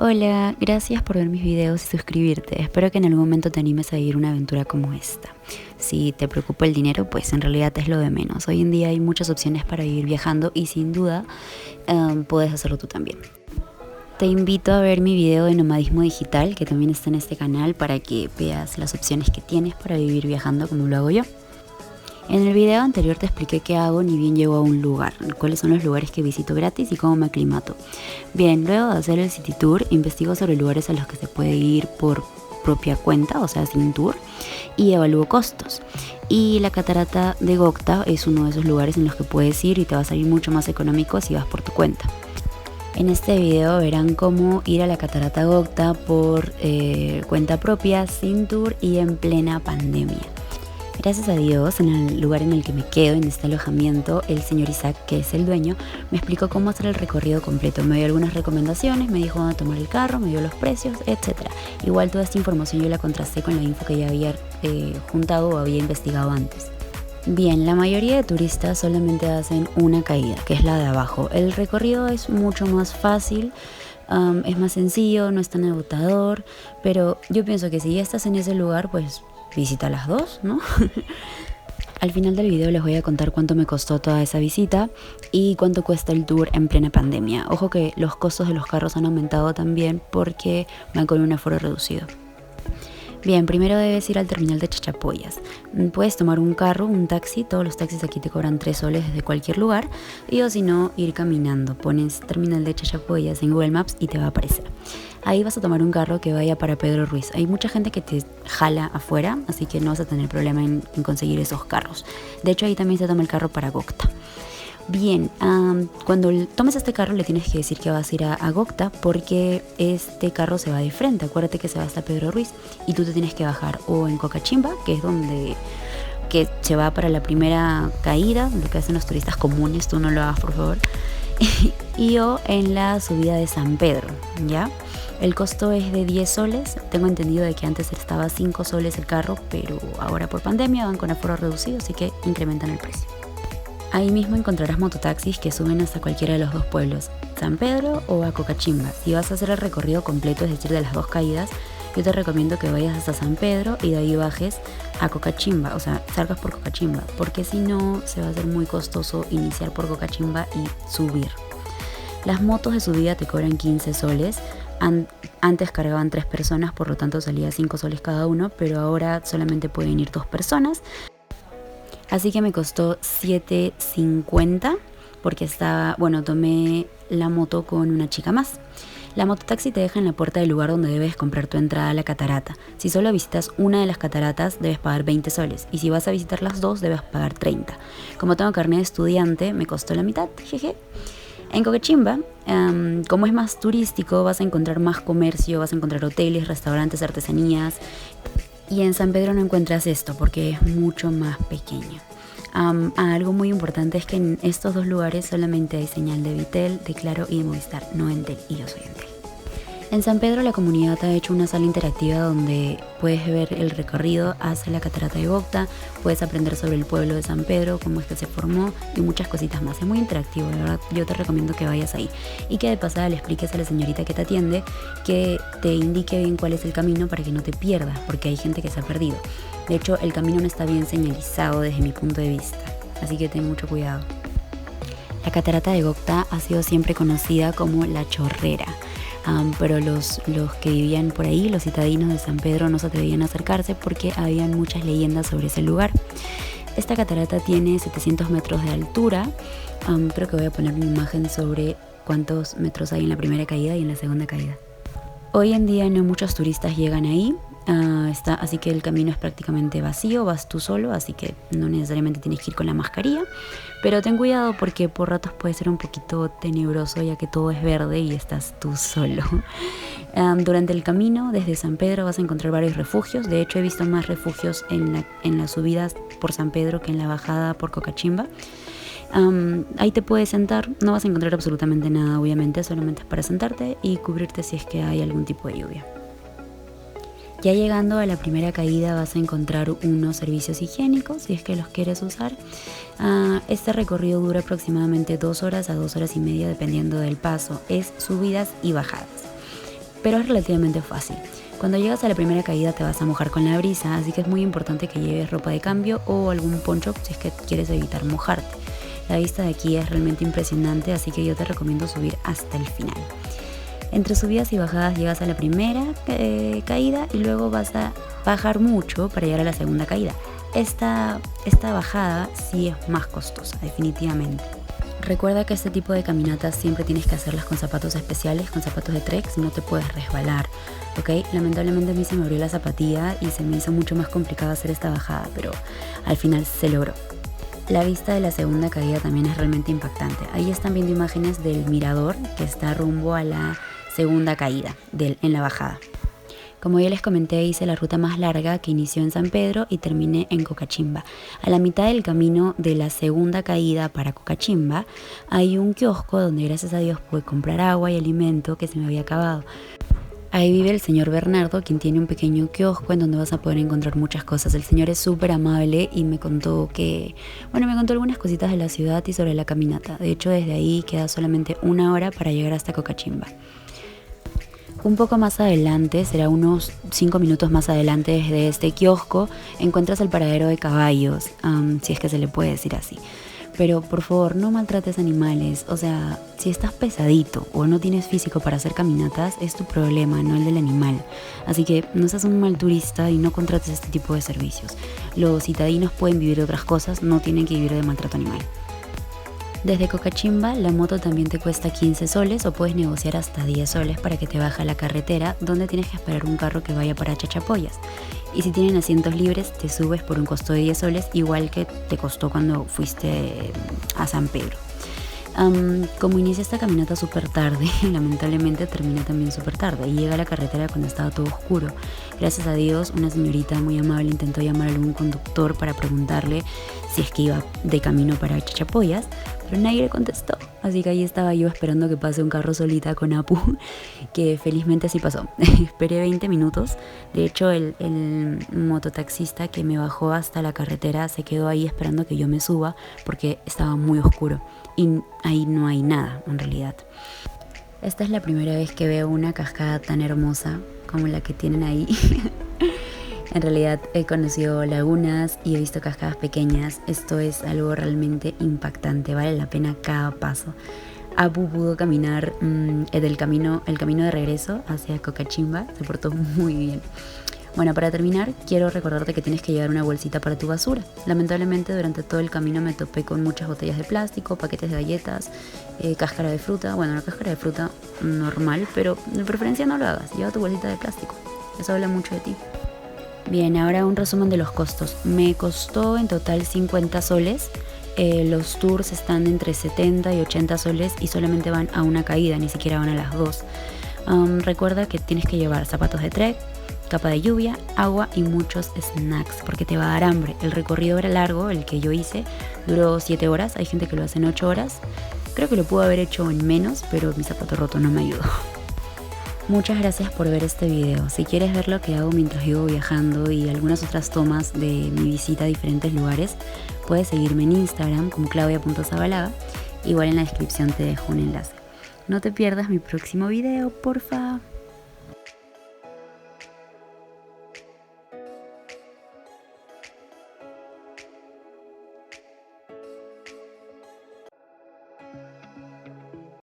Hola, gracias por ver mis videos y suscribirte. Espero que en algún momento te animes a vivir una aventura como esta. Si te preocupa el dinero, pues en realidad es lo de menos. Hoy en día hay muchas opciones para vivir viajando y sin duda puedes hacerlo tú también. Te invito a ver mi video de nomadismo digital, que también está en este canal, para que veas las opciones que tienes para vivir viajando como lo hago yo. En el video anterior te expliqué qué hago ni bien llego a un lugar, cuáles son los lugares que visito gratis y cómo me aclimato. Bien, luego de hacer el City Tour, investigo sobre lugares a los que se puede ir por propia cuenta, o sea, sin tour, y evalúo costos. Y la catarata de Gokta es uno de esos lugares en los que puedes ir y te va a salir mucho más económico si vas por tu cuenta. En este video verán cómo ir a la catarata Gokta por cuenta propia, sin tour y en plena pandemia. Gracias a Dios, en el lugar en el que me quedo, en este alojamiento, el señor Isaac, que es el dueño, me explicó cómo hacer el recorrido completo. Me dio algunas recomendaciones, me dijo dónde tomar el carro, me dio los precios, etc. Igual toda esta información yo la contrasté con la info que ya había juntado o había investigado antes. Bien, la mayoría de turistas solamente hacen una caída, que es la de abajo. El recorrido es mucho más fácil, es más sencillo, no es tan agotador, pero yo pienso que si ya estás en ese lugar, pues visita las dos, ¿no? Al final del video les voy a contar cuánto me costó toda esa visita y cuánto cuesta el tour en plena pandemia. Ojo que los costos de los carros han aumentado también porque van con un aforo reducido. Bien, primero debes ir al terminal de Chachapoyas. Puedes tomar un carro, un taxi, todos los taxis aquí te cobran 3 soles desde cualquier lugar, y o si no, ir caminando. Pones terminal de Chachapoyas en Google Maps y te va a aparecer. Ahí vas a tomar un carro que vaya para Pedro Ruiz. Hay mucha gente que te jala afuera, así que no vas a tener problema en conseguir esos carros. De hecho, ahí también se toma el carro para Gokta. Bien, cuando tomes este carro le tienes que decir que vas a ir a Gokta porque este carro se va de frente. Acuérdate que se va hasta Pedro Ruiz y tú te tienes que bajar o en Cocachimba, que es donde que se va para la primera caída, lo que hacen los turistas comunes, tú no lo hagas por favor, y o en la subida de San Pedro, ¿ya? El costo es de 10 soles, tengo entendido de que antes estaba 5 soles el carro, pero ahora por pandemia van con aforo reducido, así que incrementan el precio. Ahí mismo encontrarás mototaxis que suben hasta cualquiera de los dos pueblos, San Pedro o a Cocachimba. Si vas a hacer el recorrido completo, es decir, de las dos caídas, yo te recomiendo que vayas hasta San Pedro y de ahí bajes a Cocachimba, o sea, salgas por Cocachimba, porque si no se va a hacer muy costoso iniciar por Cocachimba y subir. Las motos de subida te cobran 15 soles, antes cargaban 3 personas, por lo tanto salía 5 soles cada uno, pero ahora solamente pueden ir 2 personas. Así que me costó 7.50 porque tomé la moto con una chica más. La mototaxi te deja en la puerta del lugar donde debes comprar tu entrada a la catarata. Si solo visitas una de las cataratas, debes pagar 20 soles. Y si vas a visitar las dos, debes pagar 30. Como tengo carnet de estudiante, me costó la mitad, jeje. En Cocachimba, como es más turístico, vas a encontrar más comercio, vas a encontrar hoteles, restaurantes, artesanías. Y en San Pedro no encuentras esto porque es mucho más pequeño. Algo muy importante es que en estos dos lugares solamente hay señal de Vitel, de Claro y de Movistar, no Entel, y yo soy Entel. En San Pedro la comunidad ha hecho una sala interactiva donde puedes ver el recorrido hacia la catarata de Gokta, puedes aprender sobre el pueblo de San Pedro, cómo es que se formó y muchas cositas más. Es muy interactivo, de verdad, yo te recomiendo que vayas ahí y que de pasada le expliques a la señorita que te atiende que te indique bien cuál es el camino para que no te pierdas, porque hay gente que se ha perdido. De hecho, el camino no está bien señalizado desde mi punto de vista, así que ten mucho cuidado. La catarata de Gokta ha sido siempre conocida como la Chorrera. Pero los que vivían por ahí, los citadinos de San Pedro, no se atrevían a acercarse porque habían muchas leyendas sobre ese lugar. Esta catarata tiene 700 metros de altura. Creo que voy a poner una imagen sobre cuántos metros hay en la primera caída y en la segunda caída. Hoy en día no muchos turistas llegan ahí, así que el camino es prácticamente vacío, vas tú solo, así que no necesariamente tienes que ir con la mascarilla, pero ten cuidado porque por ratos puede ser un poquito tenebroso ya que todo es verde y estás tú solo. Durante el camino desde San Pedro vas a encontrar varios refugios, de hecho he visto más refugios en las subidas por San Pedro que en la bajada por Cocachimba. Ahí te puedes sentar, no vas a encontrar absolutamente nada obviamente, solamente es para sentarte y cubrirte si es que hay algún tipo de lluvia. Ya llegando a la primera caída vas a encontrar unos servicios higiénicos si es que los quieres usar. Este recorrido dura aproximadamente 2 horas a 2 horas y media dependiendo del paso, es subidas y bajadas. pero es relativamente fácil. Cuando llegas a la primera caída te vas a mojar con la brisa, así que es muy importante que lleves ropa de cambio o algún poncho si es que quieres evitar mojarte. La vista de aquí es realmente impresionante, así que yo te recomiendo subir hasta el final. Entre subidas y bajadas llegas a la primera caída y luego vas a bajar mucho para llegar a la segunda caída. Esta bajada sí es más costosa, definitivamente. Recuerda que este tipo de caminatas siempre tienes que hacerlas con zapatos especiales, con zapatos de trek, si no te puedes resbalar, ¿ok? Lamentablemente a mí se me abrió la zapatilla y se me hizo mucho más complicado hacer esta bajada, pero al final se logró. La vista de la segunda caída también es realmente impactante. Ahí están viendo imágenes del mirador que está rumbo a la segunda caída en la bajada. Como ya les comenté, hice la ruta más larga que inició en San Pedro y terminé en Cocachimba. A la mitad del camino de la segunda caída para Cocachimba hay un kiosco donde gracias a Dios pude comprar agua y alimento que se me había acabado. Ahí vive el señor Bernardo, quien tiene un pequeño kiosco en donde vas a poder encontrar muchas cosas. El señor es súper amable y me contó algunas cositas de la ciudad y sobre la caminata. De hecho, desde ahí queda solamente 1 hora para llegar hasta Cocachimba. Un poco más adelante, será unos 5 minutos más adelante desde este kiosco, encuentras el paradero de caballos, si es que se le puede decir así. Pero por favor, no maltrates animales. O sea, si estás pesadito o no tienes físico para hacer caminatas, es tu problema, no el del animal. Así que no seas un mal turista y no contrates este tipo de servicios. Los citadinos pueden vivir de otras cosas, no tienen que vivir de maltrato animal. Desde Cocachimba la moto también te cuesta 15 soles o puedes negociar hasta 10 soles para que te baje a la carretera, donde tienes que esperar un carro que vaya para Chachapoyas. Y si tienen asientos libres te subes por un costo de 10 soles, igual que te costó cuando fuiste a San Pedro. Como inicié esta caminata súper tarde, lamentablemente terminé también súper tarde y llegué a la carretera cuando estaba todo oscuro. Gracias a Dios, una señorita muy amable intentó llamar a algún conductor para preguntarle si es que iba de camino para Chachapoyas, pero nadie le contestó. Así que ahí estaba yo esperando que pase un carro solita con Apu, que felizmente sí pasó. Esperé 20 minutos. De hecho, el mototaxista que me bajó hasta la carretera se quedó ahí esperando que yo me suba porque estaba muy oscuro y ahí no hay nada en realidad. Esta es la primera vez que veo una cascada tan hermosa como la que tienen ahí. En realidad he conocido lagunas y he visto cascadas pequeñas. Esto es algo realmente impactante, vale la pena cada paso. Apu pudo caminar el camino de regreso hacia Cocachimba, se portó muy bien. Bueno, para terminar, quiero recordarte que tienes que llevar una bolsita para tu basura. Lamentablemente durante todo el camino me topé con muchas botellas de plástico, paquetes de galletas, cáscara de fruta. Bueno, la cáscara de fruta normal, pero de preferencia no lo hagas, lleva tu bolsita de plástico. Eso habla mucho de ti. Bien, ahora un resumen de los costos. Me costó en total 50 soles. Los tours están entre 70 y 80 soles y solamente van a una caída, ni siquiera van a las dos. Recuerda que tienes que llevar zapatos de trek, capa de lluvia, agua y muchos snacks porque te va a dar hambre. El recorrido era largo, el que yo hice duró 7 horas, hay gente que lo hace en 8 horas. Creo que lo pude haber hecho en menos, pero mi zapato roto no me ayudó. Muchas gracias por ver este video. Si quieres ver lo que hago mientras vivo viajando y algunas otras tomas de mi visita a diferentes lugares, puedes seguirme en Instagram como claudia.zabalaga. Igual en la descripción te dejo un enlace. No te pierdas mi próximo video, porfa.